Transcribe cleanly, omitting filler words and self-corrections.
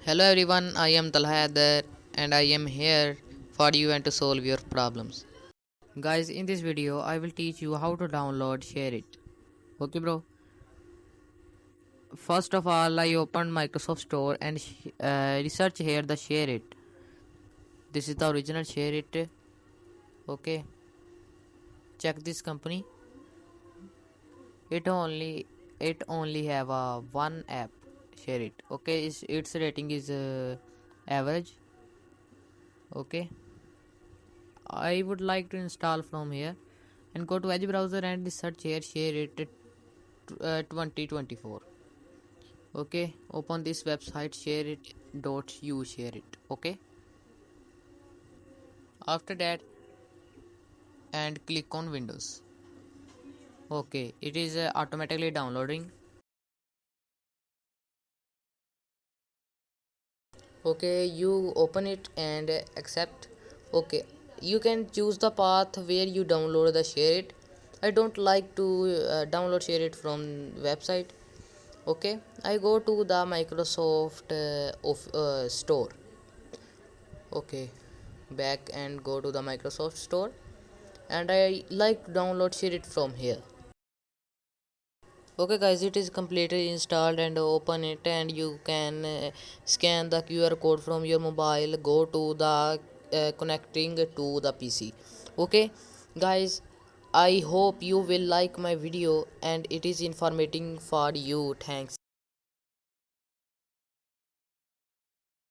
Hello everyone, I am Talha and I am here for you and to solve your problems. Guys, in this video I will teach you how to download SHAREit. Okay bro. First of all, I opened Microsoft Store and research here the SHAREit. This is the original SHAREit. Okay. Check this company. It only have a one app SHAREit. Okay, its rating is average. Okay. I would like to install from here and go to Edge browser and search here SHAREit 2024. Okay, open this website SHAREit.u SHAREit. Okay, after that and click on Windows. Okay, it is automatically downloading. Okay, you open it and accept. Okay, you can choose the path where you download the SHAREit. I don't like to download SHAREit from website. Okay, I go to the Microsoft store. Okay, back and go to the Microsoft store, and I like to download SHAREit from here. Okay guys, it is completely installed and open it, and you can scan the QR code from your mobile, go to the connecting to the PC. Okay guys, I hope you will like my video and it is informative for you. Thanks.